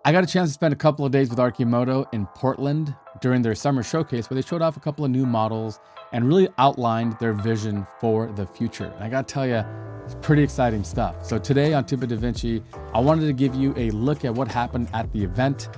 I got a chance to spend a couple of days with Arcimoto in Portland during their summer showcase where they showed off a couple of new models and really outlined their vision for the future. And I gotta tell you, it's pretty exciting stuff. So today on Tuba Da Vinci, I wanted to give you a look at what happened at the event,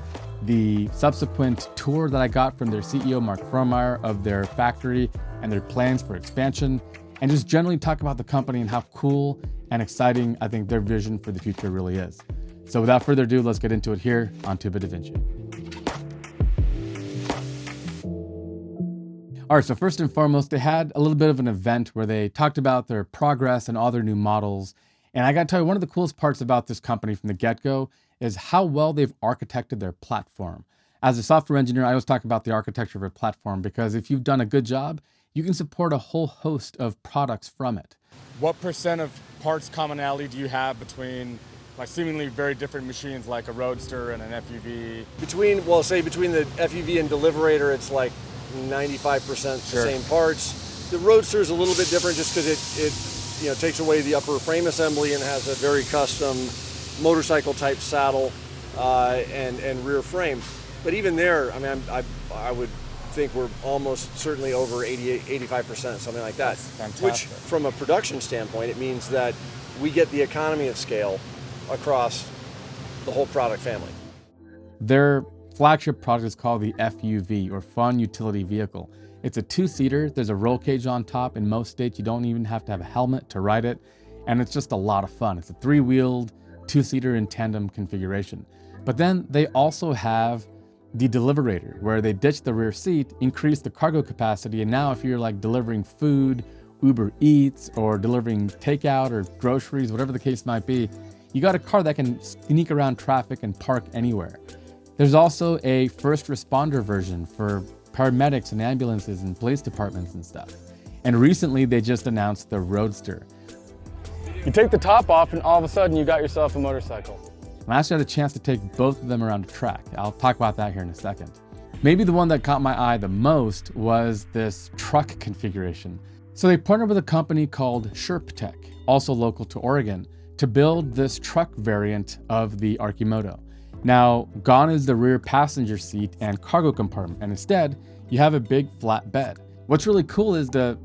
the subsequent tour that I got from their CEO, Mark Frohnmayer, of their factory and their plans for expansion, and just generally talk about the company and how cool and exciting I think their vision for the future really is. So without further ado, let's get into it here on Tuba Da Vinci. All right, so first and foremost, they had a little bit of an event where they talked about their progress and all their new models. And I gotta tell you, one of the coolest parts about this company from the get-go is how well they've architected their platform. As a software engineer, I always talk about the architecture of a platform because if you've done a good job, you can support a whole host of products from it. What percent of parts commonality do you have between like seemingly very different machines like a Roadster and an FUV? Between the FUV and Deliverator, it's like 95% the same parts. The Roadster is a little bit different just because it takes away the upper frame assembly and has a very custom motorcycle type saddle and rear frame. But even there, I mean, I would think we're almost certainly over 85%, something like that. That's fantastic. Which, from a production standpoint, it means that we get the economy of scale across the whole product family. Their flagship product is called the FUV, or Fun Utility Vehicle. It's a two-seater, there's a roll cage on top. In most states, you don't even have to have a helmet to ride it, and it's just a lot of fun. It's a three-wheeled, two-seater in tandem configuration. But then they also have the Deliverator, where they ditched the rear seat, increased the cargo capacity, and now if you're like delivering food, Uber Eats, or delivering takeout or groceries, whatever the case might be, you got a car that can sneak around traffic and park anywhere. There's also a first responder version for paramedics and ambulances and police departments and stuff. And recently they just announced the Roadster. You take the top off and all of a sudden you got yourself a motorcycle. I actually had a chance to take both of them around the track. I'll talk about that here in a second. Maybe the one that caught my eye the most was this truck configuration. So they partnered with a company called SherpTech, also local to Oregon, to build this truck variant of the Arcimoto. Now, gone is the rear passenger seat and cargo compartment, and instead, you have a big flat bed. What's really cool is the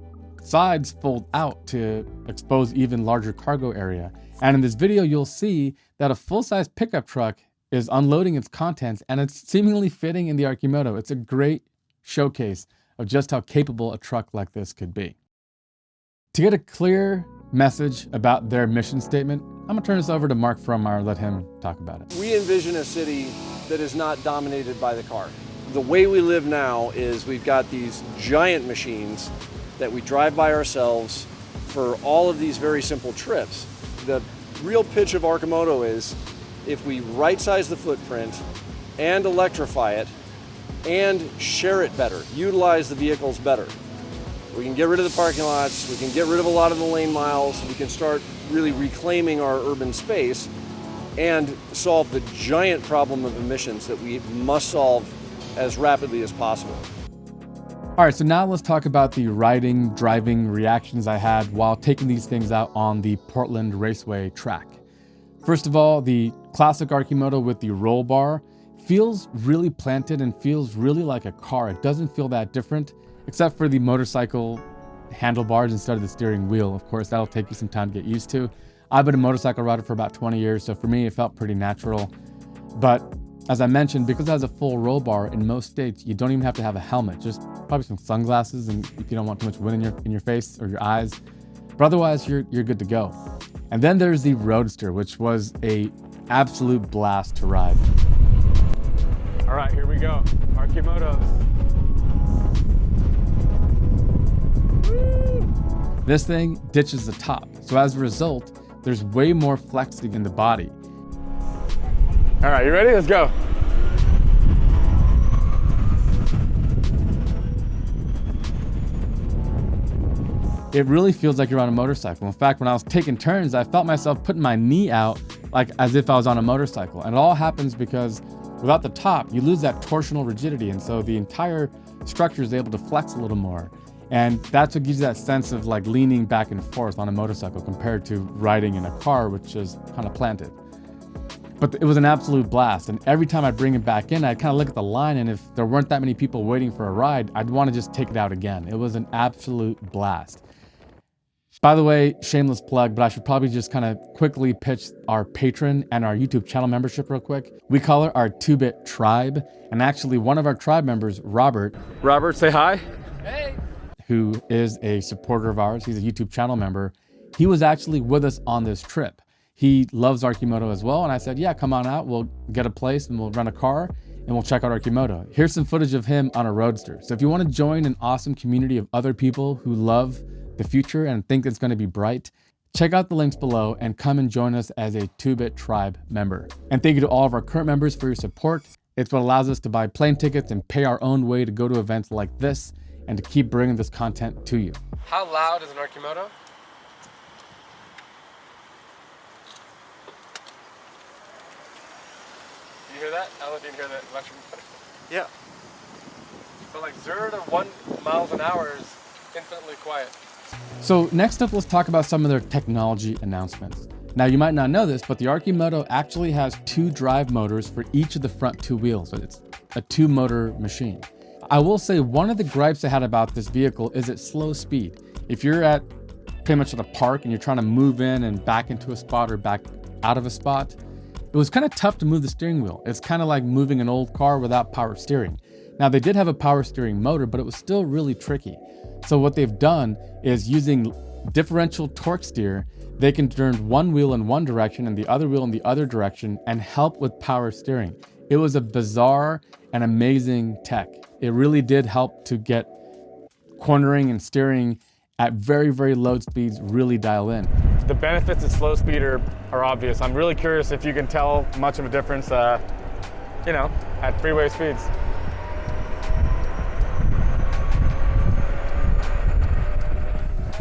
sides fold out to expose even larger cargo area. And in this video, you'll see that a full-size pickup truck is unloading its contents, and it's seemingly fitting in the Arcimoto. It's a great showcase of just how capable a truck like this could be. To get a clear message about their mission statement, I'm gonna turn this over to Mark Frohnmayer and let him talk about it. We envision a city that is not dominated by the car. The way we live now is we've got these giant machines that we drive by ourselves for all of these very simple trips. The real pitch of Arcimoto is if we right-size the footprint and electrify it and share it better, utilize the vehicles better, we can get rid of the parking lots, we can get rid of a lot of the lane miles, we can start really reclaiming our urban space and solve the giant problem of emissions that we must solve as rapidly as possible. All right, so now let's talk about the riding, driving reactions I had while taking these things out on the Portland Raceway track. First of all, the classic Arcimoto with the roll bar feels really planted and feels really like a car. It doesn't feel that different, except for the motorcycle handlebars instead of the steering wheel. Of course, that'll take you some time to get used to. I've been a motorcycle rider for about 20 years, so for me, it felt pretty natural. But as I mentioned, because it has a full roll bar, in most states, you don't even have to have a helmet, just probably some sunglasses and if you don't want too much wind in your face or your eyes. But otherwise, you're good to go. And then there's the Roadster, which was a absolute blast to ride. All right, here we go. Arcimotos. This thing ditches the top, so as a result, there's way more flexing in the body. All right, you ready? Let's go. It really feels like you're on a motorcycle. In fact, when I was taking turns, I felt myself putting my knee out like as if I was on a motorcycle. And it all happens because without the top, you lose that torsional rigidity. And so the entire structure is able to flex a little more. And that's what gives you that sense of like leaning back and forth on a motorcycle compared to riding in a car, which is kind of planted. But it was an absolute blast. And every time I'd bring it back in, I'd kind of look at the line, and if there weren't that many people waiting for a ride, I'd want to just take it out again. It was an absolute blast. By the way, shameless plug, but I should probably just kind of quickly pitch our Patreon and our YouTube channel membership real quick. We call it our 2-Bit Tribe. And actually one of our tribe members, Robert, say hi. who is a supporter of ours, he's a YouTube channel member, he was actually with us on this trip. He loves Arcimoto as well. And I said, yeah, come on out. We'll get a place and we'll rent a car and we'll check out Arcimoto. Here's some footage of him on a Roadster. So if you want to join an awesome community of other people who love the future and think it's going to be bright, check out the links below and come and join us as a 2-Bit Tribe member. And thank you to all of our current members for your support. It's what allows us to buy plane tickets and pay our own way to go to events like this and to keep bringing this content to you. How loud is an Arcimoto? You hear that? I don't know if you can hear that electric. Yeah. So like 0 to 1 miles an hour is infinitely quiet. So next up, let's talk about some of their technology announcements. Now you might not know this, but the Arcimoto actually has 2 drive motors for each of the front 2 wheels. So it's a 2-motor machine. I will say one of the gripes I had about this vehicle is its slow speed. If you're at pretty much at a park and you're trying to move in and back into a spot or back out of a spot, it was kind of tough to move the steering wheel. It's kind of like moving an old car without power steering. Now they did have a power steering motor, but it was still really tricky. So what they've done is using differential torque steer, they can turn one wheel in one direction and the other wheel in the other direction and help with power steering. It was a bizarre and amazing tech. It really did help to get cornering and steering at very, very low speeds really dial in. The benefits of slow speed are obvious. I'm really curious if you can tell much of a difference, at freeway speeds.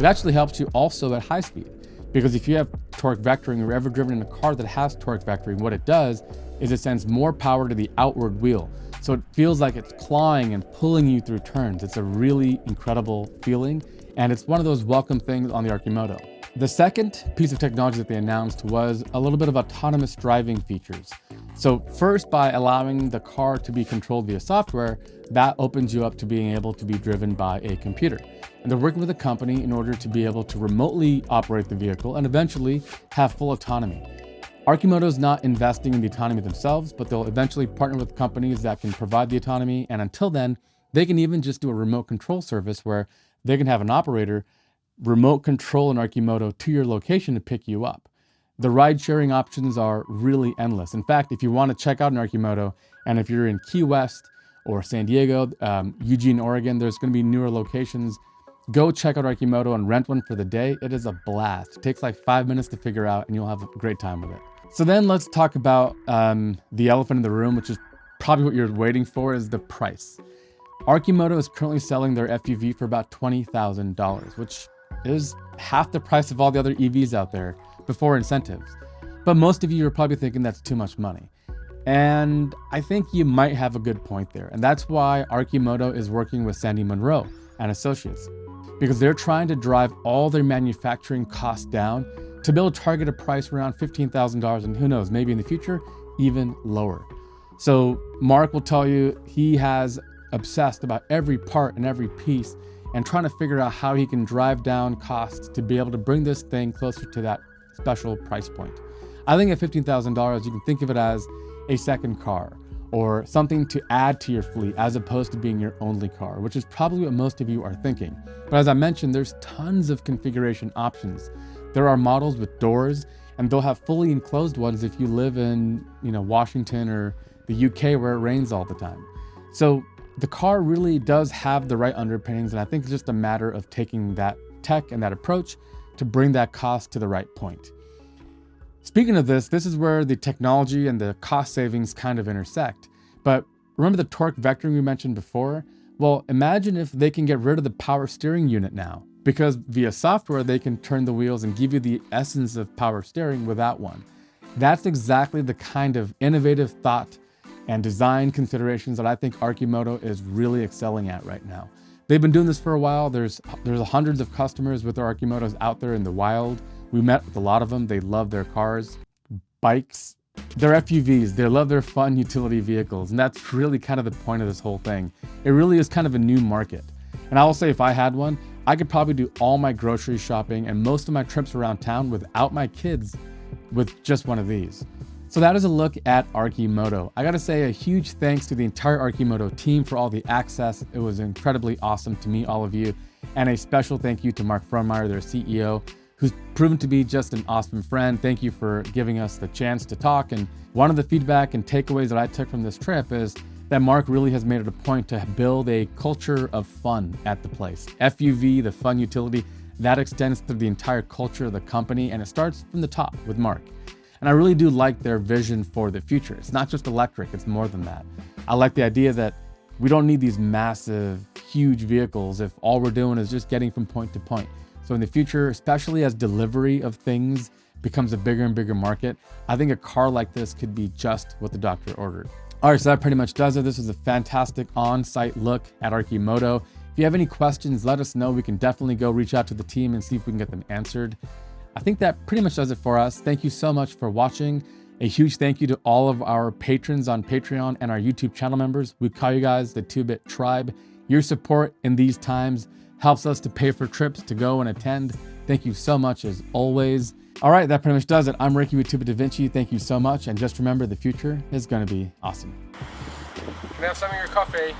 It actually helps you also at high speed, because if you have torque vectoring or ever driven in a car that has torque vectoring, what it does is it sends more power to the outward wheel. So it feels like it's clawing and pulling you through turns. It's a really incredible feeling, and it's one of those welcome things on the Arcimoto. The second piece of technology that they announced was a little bit of autonomous driving features. So first, by allowing the car to be controlled via software, that opens you up to being able to be driven by a computer. And they're working with a company in order to be able to remotely operate the vehicle and eventually have full autonomy. Arcimoto is not investing in the autonomy themselves, but they'll eventually partner with companies that can provide the autonomy. And until then, they can even just do a remote control service where they can have an operator remote control an Arcimoto to your location to pick you up. The ride sharing options are really endless. In fact, if you want to check out an Arcimoto, and if you're in Key West or San Diego, Eugene, Oregon, there's going to be newer locations. Go check out Arcimoto and rent one for the day. It is a blast. It takes like 5 minutes to figure out and you'll have a great time with it. So then let's talk about the elephant in the room, which is probably what you're waiting for, is the price. Arcimoto is currently selling their FUV for about $20,000, which is half the price of all the other EVs out there before incentives. But most of you are probably thinking that's too much money. And I think you might have a good point there. And that's why Arcimoto is working with Sandy Munro and Associates, because they're trying to drive all their manufacturing costs down to be able to target a price around $15,000, and who knows, maybe in the future, even lower. So Mark will tell you he has obsessed about every part and every piece and trying to figure out how he can drive down costs to be able to bring this thing closer to that special price point. I think at $15,000, you can think of it as a second car or something to add to your fleet as opposed to being your only car, which is probably what most of you are thinking. But as I mentioned, there's tons of configuration options. There are models with doors, and they'll have fully enclosed ones if you live in, Washington or the UK where it rains all the time. So the car really does have the right underpinnings, and I think it's just a matter of taking that tech and that approach to bring that cost to the right point. Speaking of this is where the technology and the cost savings kind of intersect. But remember the torque vectoring we mentioned before? Well, imagine if they can get rid of the power steering unit now, because via software, they can turn the wheels and give you the essence of power steering without one. That's exactly the kind of innovative thought and design considerations that I think Arcimoto is really excelling at right now. They've been doing this for a while. There's hundreds of customers with their Arcimotos out there in the wild. We met with a lot of them. They love their cars, bikes, They're FUVs, they love their fun utility vehicles, and that's really kind of the point of this whole thing. It really is kind of a new market. And I will say if I had one, I could probably do all my grocery shopping and most of my trips around town without my kids with just one of these. So that is a look at Arcimoto. I gotta say a huge thanks to the entire Arcimoto team for all the access. It was incredibly awesome to meet all of you. And a special thank you to Mark Frohnmayer, their CEO, who's proven to be just an awesome friend. Thank you for giving us the chance to talk. And one of the feedback and takeaways that I took from this trip is that Mark really has made it a point to build a culture of fun at the place. FUV, the fun utility, that extends to the entire culture of the company, and it starts from the top with Mark. And I really do like their vision for the future. It's not just electric, it's more than that. I like the idea that we don't need these massive, huge vehicles if all we're doing is just getting from point to point. So in the future, especially as delivery of things becomes a bigger and bigger market, I think a car like this could be just what the doctor ordered. All right, so that pretty much does it. This was a fantastic on-site look at Arcimoto. If you have any questions, let us know. We can definitely go reach out to the team and see if we can get them answered. I think that pretty much does it for us. Thank you so much for watching. A huge thank you to all of our patrons on Patreon and our YouTube channel members. We call you guys the 2-Bit Tribe. Your support in these times helps us to pay for trips to go and attend. Thank you so much as always. All right, that pretty much does it. I'm Ricky with 2Bit Da Vinci. Thank you so much. And just remember, the future is going to be awesome. Can I have some of your coffee?